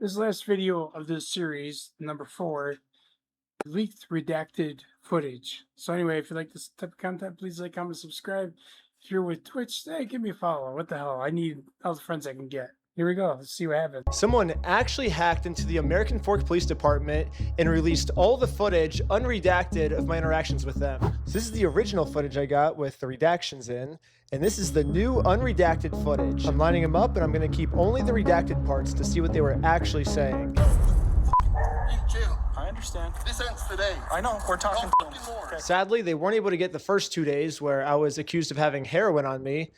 This last video of this series, number 4, leaked redacted footage. So anyway, if you like this type of content, please like, comment, subscribe. If you're with Twitch, hey, give me a follow. What the hell? I need all the friends I can get. Here we go. Let's see what happens. Someone actually hacked into the American Fork Police Department and released all the footage unredacted of my interactions with them. So this is the original footage I got with the redactions in, and this is the new unredacted footage. I'm lining them up and I'm going to keep only the redacted parts to see what they were actually saying. In jail. I understand. This ends today. I know. We're talking No fucking more. Okay. Sadly, they weren't able to get the first 2 days where I was accused of having heroin on me.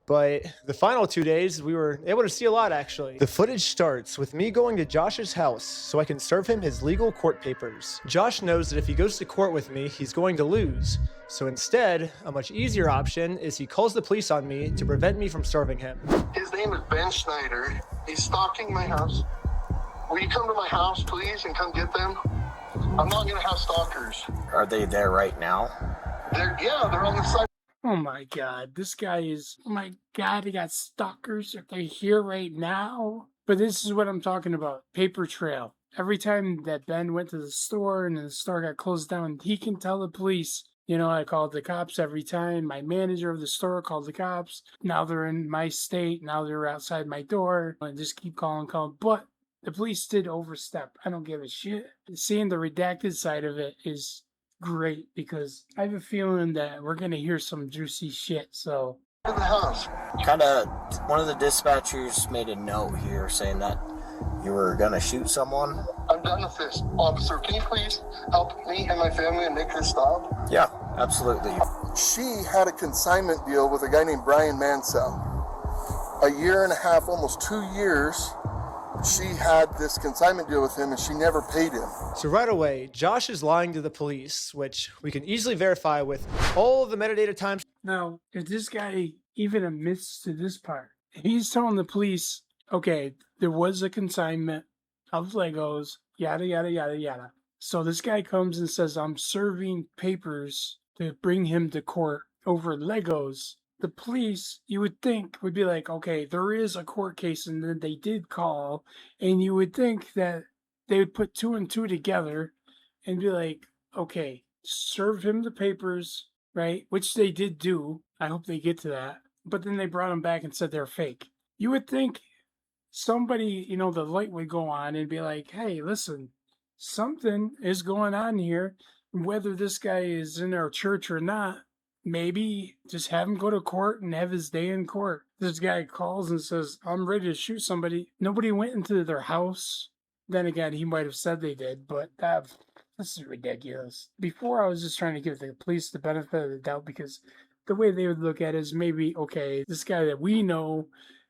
But the final 2 days, we were able to see a lot, actually. The footage starts with me going to Josh's house so I can serve him his legal court papers. Josh knows that if he goes to court with me, he's going to lose. So instead, a much easier option is he calls the police on me to prevent me from serving him. His name is Ben Schneider. He's stalking my house. Will you come to my house, please, and come get them? I'm not going to have stalkers. Are they there right now? They're on the side. Oh my god, this guy is, oh my god, he got stalkers. Are they here right now? But this is what I'm talking about, paper trail. Every time that Ben went to the store and the store got closed down, he can tell the police, you know, I called the cops every time. My manager of the store called the cops. Now they're in my state. Now they're outside my door. And just keep calling. But the police did overstep. I don't give a shit. Seeing the redacted side of it is great because I have a feeling that we're going to hear some juicy shit. So In the house. One of the dispatchers made a note here saying that you were gonna shoot someone. I'm done with this. Officer, can you please help me and my family and make this stop? Yeah, absolutely. She had a consignment deal with a guy named Brian Mansell. A year and a half, almost 2 years, she had this consignment deal with him and she never paid him. So right away, Josh is lying to the police, which we can easily verify with all the metadata times. now, if this guy even admits to this part, he's telling the police, okay, there was a consignment of Legos, yada, yada, yada, yada. So this guy comes and says, I'm serving papers to bring him to court over Legos. The police, you would think, would be like, okay, there is a court case, and then they did call, and you would think that they would put 2 and 2 together and be like, okay, serve him the papers, right? Which they did do. I hope they get to that. But then they brought them back and said they're fake. You would think somebody, you know, the light would go on and be like, hey, listen, something is going on here. Whether this guy is in our church or not, maybe just have him go to court and have his day in court. This guy calls and says, I'm ready to shoot somebody. Nobody went into their house. Then again, he might have said they did, but this is ridiculous. Before, I was just trying to give the police the benefit of the doubt because the way they would look at it is maybe, okay, this guy that we know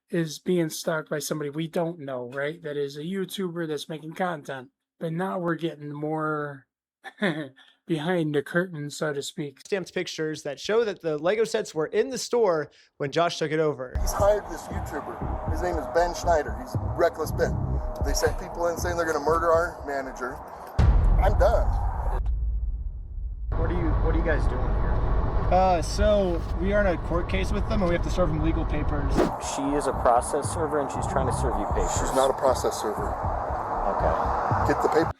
is being stalked by somebody we don't know, right? That is a YouTuber that's making content. But now we're getting more behind the curtain, so to speak. Stamped pictures that show that the Lego sets were in the store when Josh took it over. He's hired this YouTuber. His name is Ben Schneider. He's Reckless Ben. They sent people in saying they're going to murder our manager. I'm done. What are you guys doing here? So we are in a court case with them and we have to serve them legal papers. She is a process server and she's trying to serve you papers. She's not a process server. Okay. Get the paper.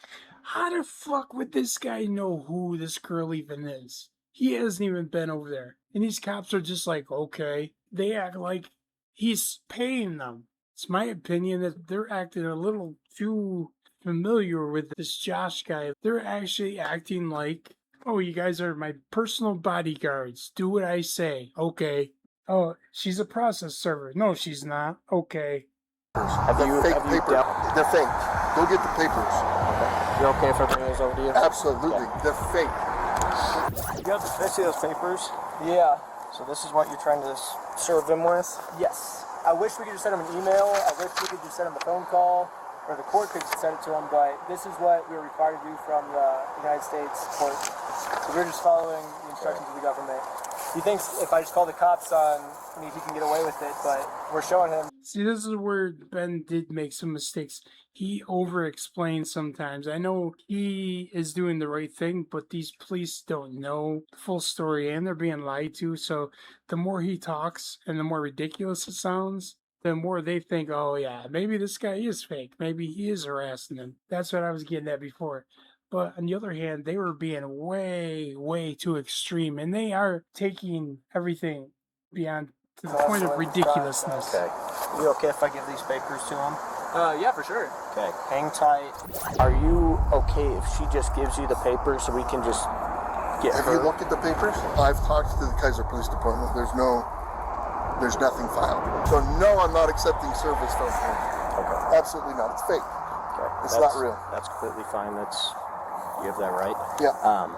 How the fuck would this guy know who this girl even is? He hasn't even been over there. And these cops are just like, okay. They act like he's paying them. It's my opinion that they're acting a little too familiar with this Josh guy. They're actually acting like, oh, you guys are my personal bodyguards. Do what I say. Okay. Oh, she's a process server. No, she's not. Okay. They're fake. Go get the papers. You're okay if I bring those over to you? Absolutely. Okay. They're fake. Can I see those papers? Yeah. So this is what you're trying to serve them with? Yes. I wish we could just send them an email. I wish we could just send them a phone call, or the court could send it to them, but this is what we're required to do from the United States court. So we're just following the instructions of the government. He thinks if I just call the cops on me, he can get away with it, but we're showing him. See, this is where Ben did make some mistakes. He over-explains sometimes. I know he is doing the right thing, but these police don't know the full story and they're being lied to. So the more he talks and the more ridiculous it sounds, the more they think, oh yeah, maybe this guy is fake. Maybe he is harassing them. That's what I was getting at before. But on the other hand, they were being way, way too extreme. And they are taking everything beyond to the point of ridiculousness. Okay. You okay if I give these papers to him? Yeah, for sure. Okay. Hang tight. Are you okay if she just gives you the papers so we can just get Have her? you looked at the papers? I've talked to the Kaiser Police Department. There's nothing filed. So no, I'm not accepting service from him. Okay. Absolutely not. It's fake. Okay. It's not real. That's completely fine. You have that right. Yeah.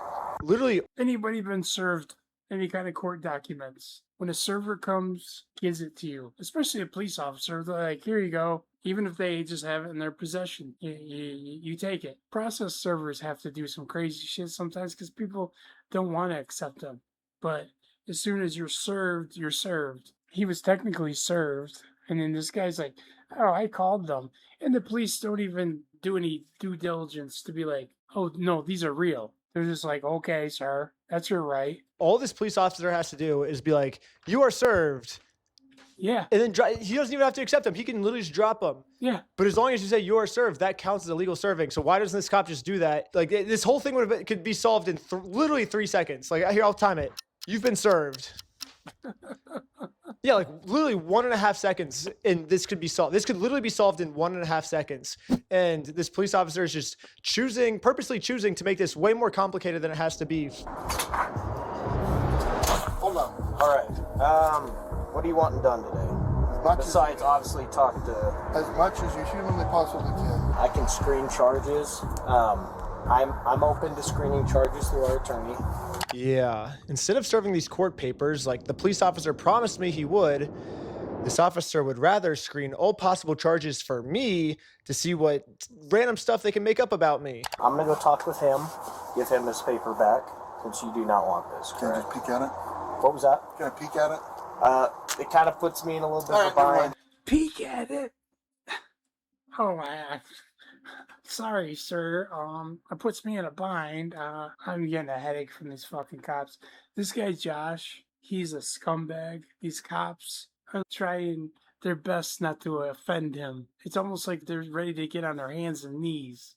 Literally, Anybody been served any kind of court documents? When a server comes, gives it to you, especially a police officer, they're like, here you go. Even if they just have it in their possession, you take it. Process servers have to do some crazy shit sometimes because people don't want to accept them. But as soon as you're served, you're served. He was technically served, and then this guy's like, oh, I called them. And the police don't even do any due diligence to be like, oh, no, these are real. They're just like, okay, sir, that's your right. all this police officer has to do is be like, you are served. Yeah, And then he doesn't even have to accept them. He can literally just drop them. yeah. But as long as you say you are served, that counts as illegal serving. So why doesn't this cop just do that? Like this whole thing could be solved in literally 3 seconds. Like here, I'll time it. You've been served. Yeah, like literally 1.5 seconds, and this could be solved. This could literally be solved in 1.5 seconds. And this police officer is just purposely choosing to make this way more complicated than it has to be. Hold on. All right. What are you wanting done today? Besides, obviously, talk to. As much as you humanly possibly can. I can screen charges. I'm open to screening charges through our attorney. Yeah. Instead of serving these court papers like the police officer promised me he would, this officer would rather screen all possible charges for me to see what random stuff they can make up about me. I'm gonna go talk with him, give him his paper back, since you do not want this. Can I Correct? just peek at it? What was that? Can I peek at it? It kind of puts me in a little bit of a Alright, never bind. mind. Peek at it. Oh my. Sorry, sir. It puts me in a bind. I'm getting a headache from these fucking cops. This guy Josh, he's a scumbag. These cops are trying their best not to offend him. It's almost like they're ready to get on their hands and knees.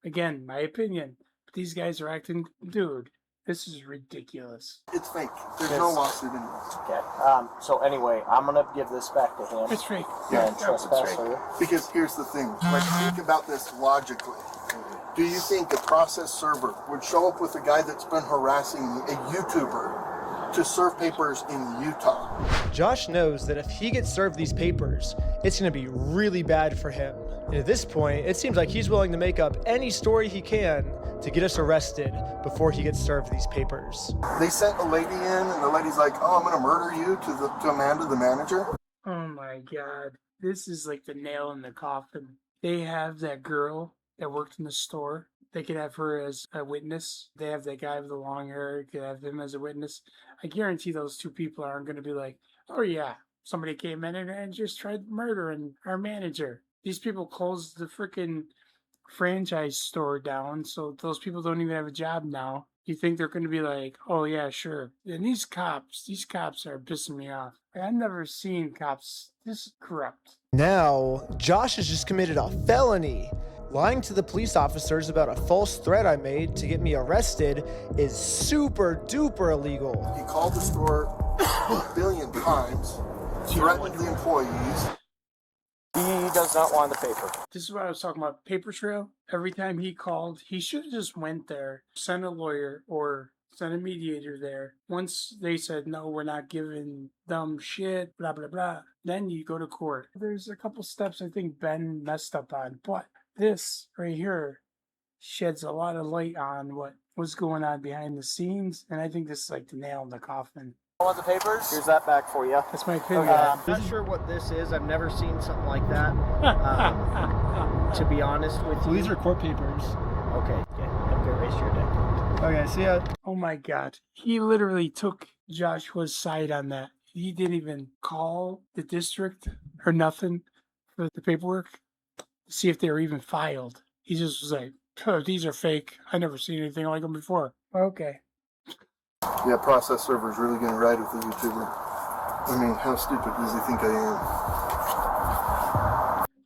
Again, my opinion. But these guys are acting, dude. This is ridiculous. It's fake. There's no lawsuit in it. Okay. So anyway, I'm gonna give this back to him. It's fake. Yeah, And trespasser. Because here's the thing. Like, think about this logically. Do you think a process server would show up with a guy that's been harassing a YouTuber to serve papers in Utah? Josh knows that if he gets served these papers, it's going to be really bad for him. And at this point, it seems like he's willing to make up any story he can to get us arrested before he gets served these papers. They sent a lady in, and the lady's like, "Oh, I'm gonna murder you," to Amanda, the manager. Oh my god. This is like the nail in the coffin. They have that girl that worked in the store. They could have her as a witness. They have that guy with the long hair. Could have him as a witness. I guarantee those two people aren't going to be like, oh yeah, somebody came in and just tried murdering our manager. These people closed the freaking franchise store down, so those people don't even have a job now. You think they're going to be like, oh yeah, sure. And these cops are pissing me off. I've never seen cops this corrupt. Now, Josh has just committed a felony. Lying to the police officers about a false threat I made to get me arrested is super duper illegal. He called the store a billion times, threatened the employees. He does not want the paper. This is what I was talking about. Paper trail. Every time he called, he should have just went there, sent a lawyer or sent a mediator there. Once they said, no, we're not giving them shit, blah, blah, blah, then you go to court. There's a couple steps I think Ben messed up on, but this right here sheds a lot of light on what was going on behind the scenes, and I think this is like the nail in the coffin. Want the papers? Here's that back for you. That's my opinion. I'm not sure what this is. I've never seen something like that. To be honest with you. These are court papers. Okay. Have a good rest of your day. Okay, see ya. Oh my god. He literally took Joshua's side on that. He didn't even call the district or nothing for the paperwork to see if they were even filed. He just was like, oh, these are fake. I never seen anything like them before. Okay. Yeah, process server's really gonna ride with the YouTuber. I mean, how stupid does he think I am?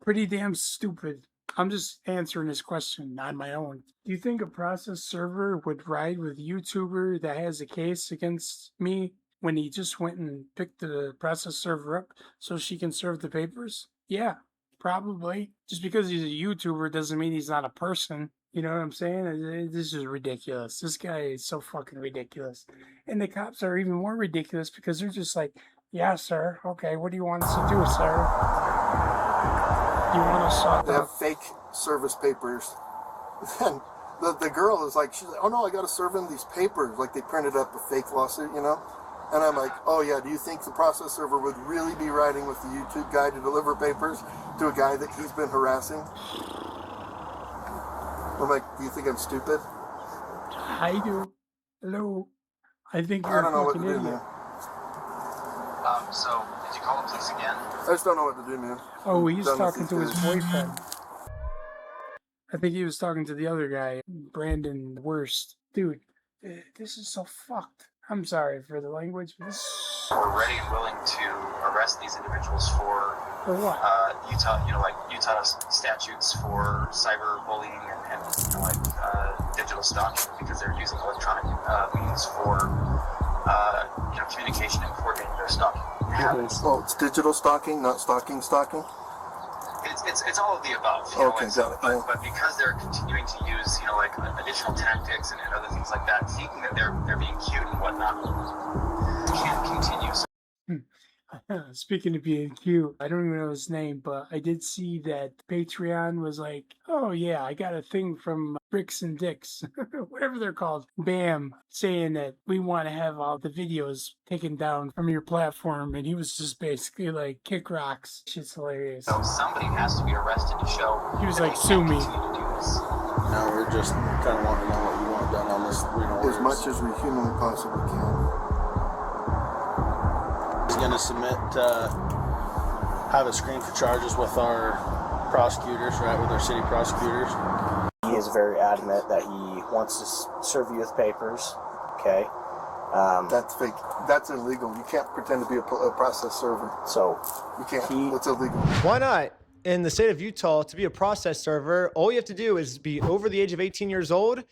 pretty damn stupid. I'm just answering this question on my own. Do you think a process server would ride with a YouTuber that has a case against me when he just went and picked the process server up so she can serve the papers? Yeah, probably. Just because he's a YouTuber doesn't mean he's not a person. You know what I'm saying? This is ridiculous. This guy is so fucking ridiculous. And the cops are even more ridiculous because they're just like, yeah, sir. Okay, what do you want us to do, sir? You want us to... They have fake service papers. And the girl is like, she's like, oh no, I got to serve him these papers. Like they printed up a fake lawsuit, you know? And I'm like, oh yeah, do you think the process server would really be riding with the YouTube guy to deliver papers to a guy that he's been harassing? I'm like, do you think I'm stupid? I do. Hello. I think I you're don't a know what to fucking do, idiot. man. So, did you call the police again? I just don't know what to do, man. Oh, he's Done with talking to these his guys. boyfriend. I think he was talking to the other guy, Brandon Worst. Dude, this is so fucked. I'm sorry for the language, but this... We're ready and willing to arrest these individuals for what? Utah statutes for cyberbullying and digital stalking because they're using electronic means for communication and coordinating their stalking habits. Oh, it's digital stalking, not stalking. It's all of the above. Okay, got it. But because they're continuing to use additional tactics and other things like that, thinking that they're being cute and whatnot, can't continue. So Speaking of being cute, I don't even know his name, but I did see that Patreon was like, oh yeah, I got a thing from Bricks and Dicks, whatever they're called, BAM, saying that we want to have all the videos taken down from your platform. And he was just basically like, kick rocks. Shit's hilarious. So somebody has to be arrested to show. He was that like, we sue can't me. continue to do this. Now we're just kind of wanting to know what you want done on this. As much as we humanly possibly can. He's going to submit, have it screened for charges with our prosecutors, right, with our city prosecutors. He is very adamant that he wants to serve you with papers. Okay. That's fake. That's illegal. You can't pretend to be a process server. So You can't. That's illegal. Why not? In the state of Utah, to be a process server, all you have to do is be over the age of 18 years old.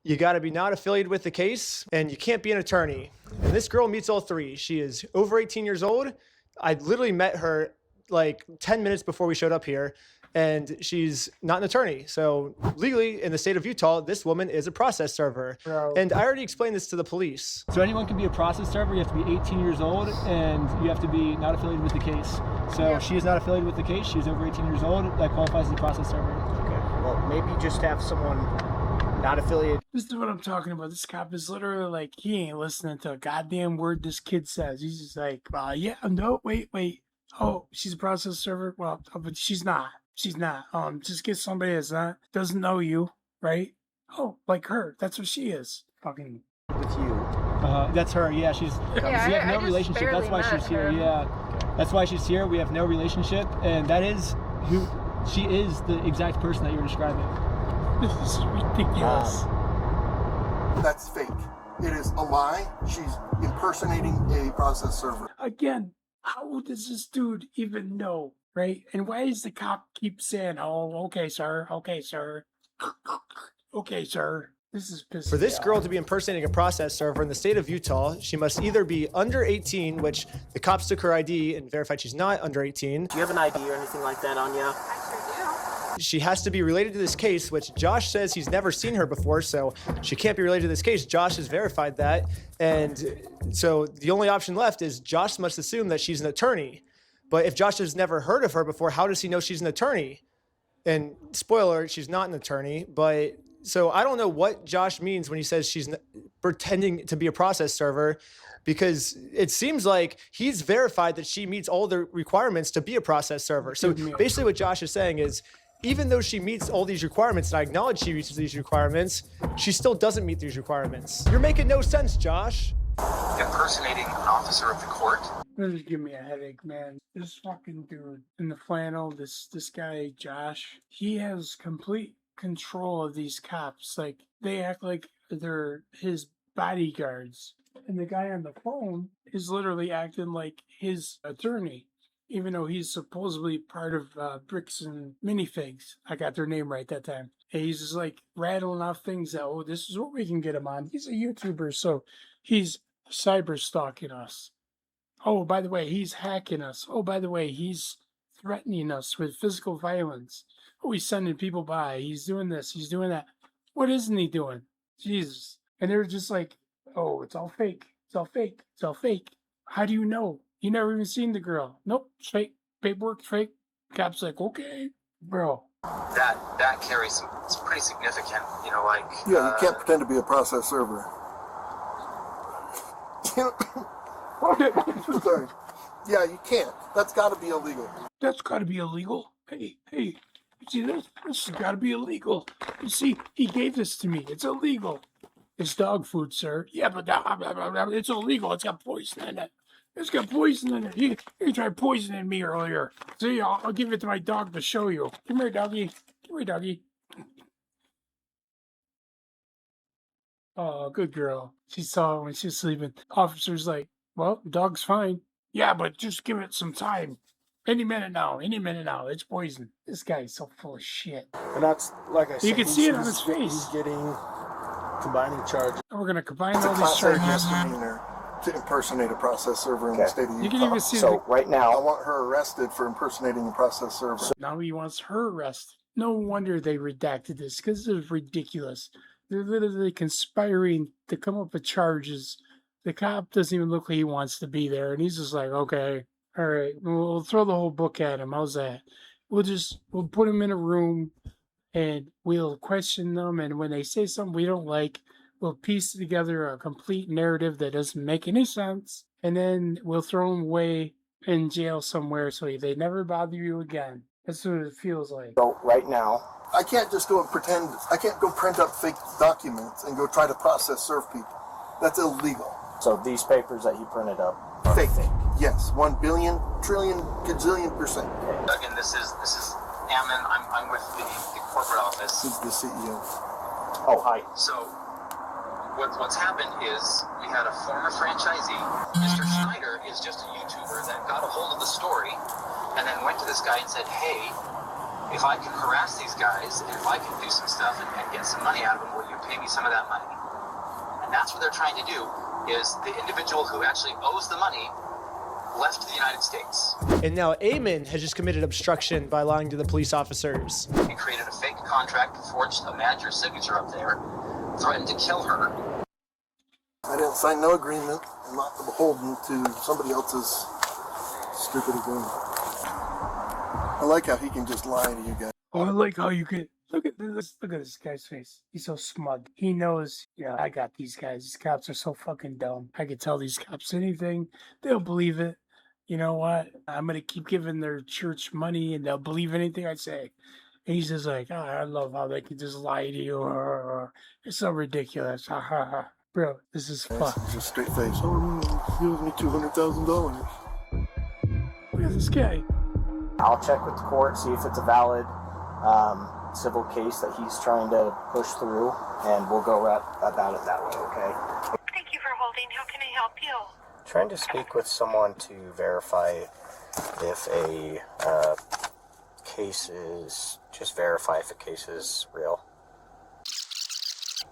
You got to be not affiliated with the case, and you can't be an attorney. And this girl meets all three. She is over 18 years old. I literally met her like 10 minutes before we showed up here, and she's not an attorney. So legally, in the state of Utah, this woman is a process server. Bro. And I already explained this to the police. So anyone can be a process server. You have to be 18 years old, and you have to be not affiliated with the case. So she is not affiliated with the case. She is over 18 years old. That qualifies as a process server. okay. Well, maybe just have someone not affiliated. This is what I'm talking about. This cop is literally like, he ain't listening to a goddamn word this kid says. He's just like, yeah, no, wait. Oh, she's a process server? Well, but she's not. She's not. Just get somebody that's not, doesn't know you, right? Oh, like her. That's what she is. Fucking. with you. That's her. Yeah, she's. we have no relationship. That's why she's here. Yeah, that's why she's here. We have no relationship, and that is who she is. The exact person that you're describing. This is ridiculous. That's fake. It is a lie. She's impersonating a process server. Again, how does this dude even know, right? And why does the cop keep saying, oh, okay, sir, okay, sir, okay, sir? This is pissing For this me girl off. to be impersonating a process server in the state of Utah, she must either be under 18, which the cops took her ID and verified she's not under 18. Do you have an ID or anything like that on you? She has to be related to this case, which Josh says he's never seen her before, so she can't be related to this case. Josh has verified that. And so the only option left is Josh must assume that she's an attorney. But if Josh has never heard of her before, how does he know she's an attorney? And spoiler, she's not an attorney. But so I don't know what Josh means when he says she's pretending to be a process server, because it seems like he's verified that she meets all the requirements to be a process server. So basically what Josh is saying is, even though she meets all these requirements, and I acknowledge she meets these requirements, she still doesn't meet these requirements. You're making no sense, Josh. Impersonating an officer of the court. This is giving me a headache, man. This fucking dude in the flannel, this guy, Josh, he has complete control of these cops. Like, they act like they're his bodyguards. And the guy on the phone is literally acting like his attorney. even though he's supposedly part of Bricks and Minifigs. I got their name right that time. And he's just like rattling off things that, oh, this is what we can get him on. He's a YouTuber, so he's cyber stalking us. Oh, by the way, he's hacking us. Oh, by the way, he's threatening us with physical violence. Oh, he's sending people by. He's doing this. He's doing that. What isn't he doing? Jesus. And they're just like, oh, it's all fake. It's all fake. It's all fake. How do you know? You never even seen the girl. Nope, it's fake. Paperwork's fake. Cop's like, okay, bro. That carries it's pretty significant, you know, like Yeah, you can't pretend to be a process server. Sorry. Yeah, you can't. That's got to be illegal. That's got to be illegal. Hey, you see this? This has got to be illegal. You see, he gave this to me. It's illegal. It's dog food, sir. Yeah, but it's illegal. It's got poison in it. It's got poison in it. You tried poisoning me earlier. See, I'll give it to my dog to show you. Come here, doggy. Come here, doggy. Oh, good girl. She saw it when she was sleeping. Officer's like, well, dog's fine. Yeah, but just give it some time. Any minute now. It's poison. This guy's so full of shit. And that's, like I said, You can see it on his face. He's getting combining charges. We're going to combine It's a all these class A charges. misdemeanor to impersonate a process server in the state of Utah. You can even see So right I now, want her arrested for impersonating a process server. now he wants her arrested. No wonder they redacted this, because this is ridiculous. They're literally conspiring to come up with charges. The cop doesn't even look like he wants to be there, and he's just like, okay, all right, we'll throw the whole book at him. How's that? We'll put him in a room, and we'll question them, and when they say something we don't like, we'll piece together a complete narrative that doesn't make any sense, and then we'll throw them away in jail somewhere so they never bother you again. That's what it feels like. so right now, I can't just go and pretend. I can't go print up fake documents and go try to process serve people. That's illegal. so these papers that he printed up are Fake. fake. Yes, 1 billion, trillion, gazillion %. again, this is Ammon. I'm with the corporate office. He's the CEO. Oh, hi. So what's happened is we had a former franchisee, Mr. Schneider, is just a YouTuber that got a hold of the story and then went to this guy and said, hey, if I can harass these guys and if I can do some stuff and get some money out of them, will you pay me some of that money? And that's what they're trying to do, is the individual who actually owes the money left the United States. And now Eamon has just committed obstruction by lying to the police officers. He created a fake contract, forged a manager's signature up there, threatened to kill her. I didn't sign no agreement. I'm not beholden to somebody else's stupid agreement. I like how he can just lie to you guys. Oh, I like how you can look at this guy's face. He's so smug. He knows, I got these guys. These cops are so fucking dumb. I could tell these cops anything. They'll believe it. You know what? I'm gonna keep giving their church money and they'll believe anything I say. And he's just like, I love how they can just lie to you. It's so ridiculous. Ha ha ha. Bro, this is fun. Just straight face. Oh, he owes me $200,000. Look at this guy. I'll check with the court, see if it's a valid civil case that he's trying to push through, and we'll go about it that way, okay? Thank you for holding. How can I help you? Trying to speak with someone to verify if a case is, just verify if a case is real.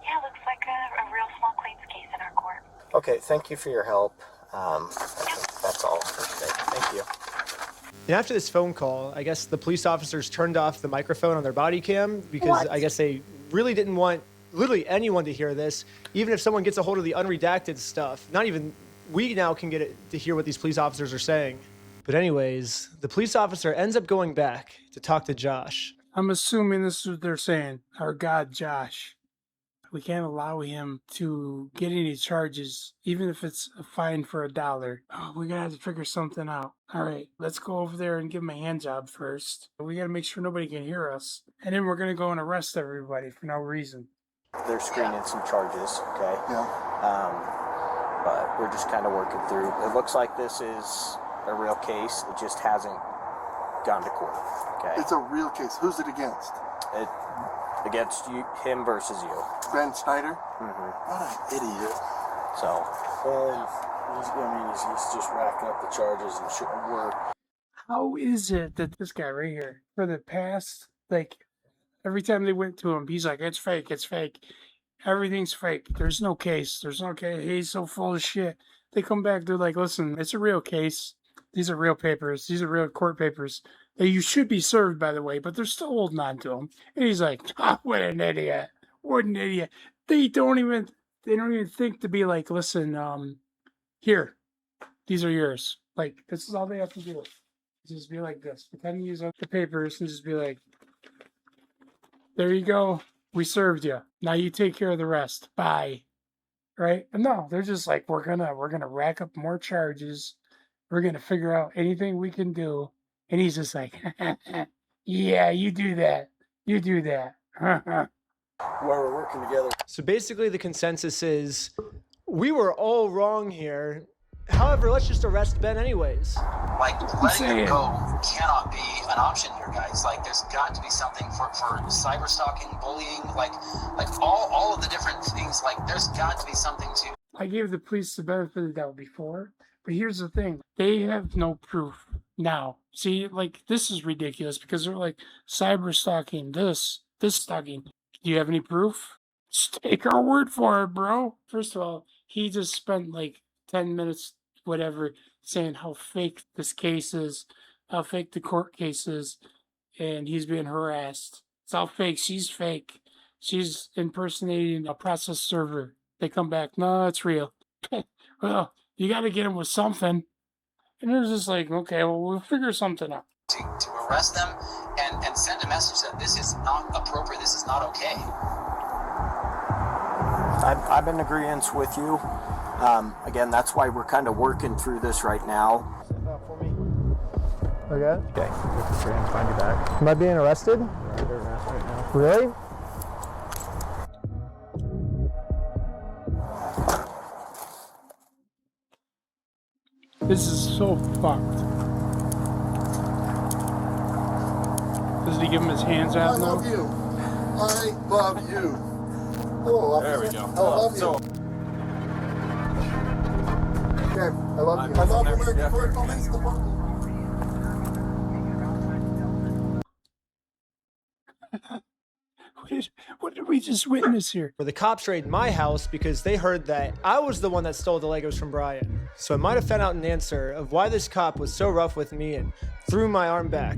Yeah, looks like a real small claims case in our court. Okay, thank you for your help. I think that's all for today. Thank you. And after this phone call, I guess the police officers turned off the microphone on their body cam because What? I guess they really didn't want literally anyone to hear this. Even if someone gets a hold of the unredacted stuff, not even we now can get it to hear what these police officers are saying. But anyways, the police officer ends up going back to talk to Josh. I'm assuming this is what they're saying. Our God, Josh. We can't allow him to get any charges, even if it's a fine for $1. Oh, we're gonna have to figure something out. All right, let's go over there and give him a hand job first. We gotta make sure nobody can hear us. And then we're gonna go and arrest everybody for no reason. They're screening some charges, okay? Yeah. But we're just kind of working through. It looks like this is a real case. It just hasn't gone to court, okay? It's a real case. Who's it against? It against you, him versus you. Ben Schneider? Mm-hmm. What an idiot. So, And he's just racking up the charges and we're How is it that this guy right here, for the past, like, every time they went to him, he's like, it's fake, it's fake. Everything's fake. There's no case. There's no case. He's so full of shit. They come back, they're like, listen, it's a real case. These are real papers. These are real court papers. That you should be served, by the way, but they're still holding on to him. And he's like, what an idiot. What an idiot. They don't even think to be like, listen, here, these are yours. Like, this is all they have to do. Just be like this. Pretend to use up the papers and just be like, there you go. We served you. Now you take care of the rest. Bye. Right? But no, they're just like, we're gonna rack up more charges. We're gonna figure out anything we can do. And he's just like, yeah, you do that. You do that. Where we're working together. So basically the consensus is we were all wrong here. However, let's just arrest Ben anyways. Like, letting him go cannot be an option here, guys. Like, there's got to be something for cyber stalking, bullying, like all of the different things. Like, there's got to be something to. I gave the police the benefit of the doubt before, but here's the thing. They have no proof now. See, like, this is ridiculous because they're like, cyber stalking, this stalking. Do you have any proof? Just take our word for it, bro. First of all, he just spent like 10 minutes, whatever, saying how fake this case is, how fake the court case is, and he's being harassed. It's all fake. She's fake. She's impersonating a process server. They come back, no, it's real. Well, you got to get him with something. And they're just like, okay, well, we'll figure something out. To arrest them and send a message that this is not appropriate, this is not okay. I'm in agreement with you. Again, that's why we're kind of working through this right now. Okay. Okay. We're gonna find you back. Am I being arrested? You're under arrest right now. Really? This is so fucked. Does he give him his hands I out now? love you. I love you. Oh, There we go. I love you. Okay, I love you. I love American Fort Police Department. What did we just witness here? Where the cops raided my house because they heard that I was the one that stole the Legos from Brian. So I might have found out an answer of why this cop was so rough with me and threw my arm back.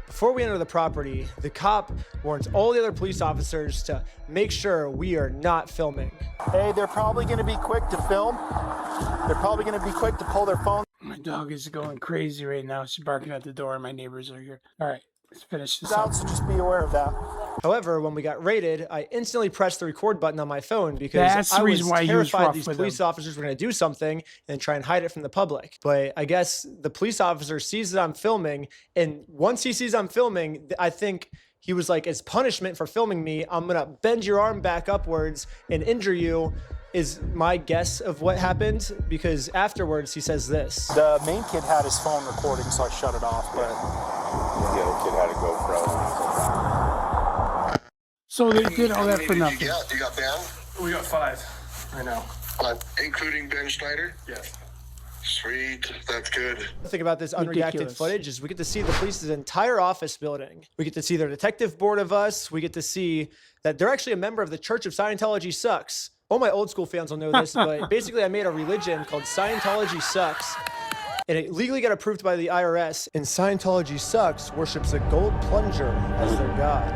Before we enter the property, the cop warns all the other police officers to make sure we are not filming. Hey, they're probably going to be quick to film. They're probably going to be quick to pull their phone. My dog is going crazy right now. She's barking at the door. My neighbors are here. All right, let's finish this Out, up. so just be aware of that. However, when we got raided, I instantly pressed the record button on my phone because That's the I was reason why he was terrified rough these with police him. officers were going to do something and try and hide it from the public. But I guess the police officer sees that I'm filming, and once he sees I'm filming, I think he was like, as punishment for filming me, I'm going to bend your arm back upwards and injure you, is my guess of what happened, because afterwards he says this. The main kid had his phone recording, so I shut it off, but The other kid had a GoPro. So they did all that for nothing. You got Ben? we got 5 right now. Including Ben Schneider? Yes. Sweet, that's good. The thing about this unredacted Ridiculous. footage is we get to see the police's entire office building. We get to see their detective board of us. We get to see that they're actually a member of the Church of Scientology Sucks. All my old school fans will know this, but basically I made a religion called Scientology Sucks, and it legally got approved by the IRS. And Scientology Sucks worships a gold plunger as their god.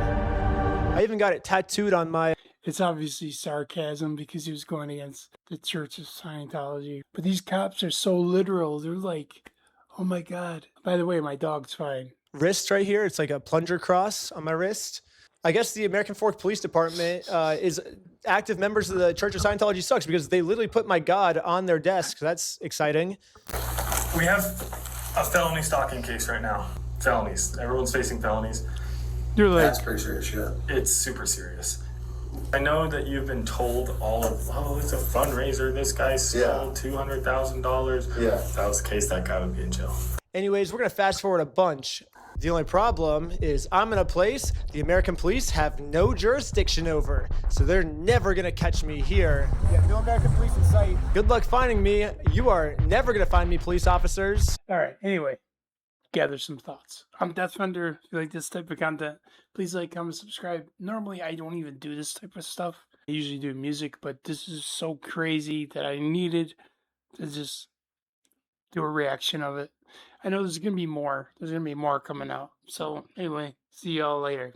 I even got it tattooed on my... It's obviously sarcasm because he was going against the Church of Scientology. But these cops are so literal. They're like, oh my God. By the way, my dog's fine. wrist right here. It's like a plunger cross on my wrist. I guess the American Fork Police Department is active members of the Church of Scientology Sucks because they literally put my God on their desk. That's exciting. We have a felony stalking case right now. Felonies. Everyone's facing felonies. You're like, That's pretty serious shit. It's super serious. I know that you've been told all of, oh, it's a fundraiser. This guy stole $200,000. Yeah. If that was the case, that guy would be in jail. Anyways, we're going to fast forward a bunch. The only problem is I'm in a place the American police have no jurisdiction over, so they're never going to catch me here. Yeah, no American police in sight. Good luck finding me. You are never going to find me, police officers. all right, anyway. gather some thoughts. I'm Dethfender. If you like this type of content, please like, comment, subscribe. Normally, I don't even do this type of stuff. I usually do music, but this is so crazy that I needed to just do a reaction of it. I know there's going to be more. There's going to be more coming out. So, anyway, see y'all later.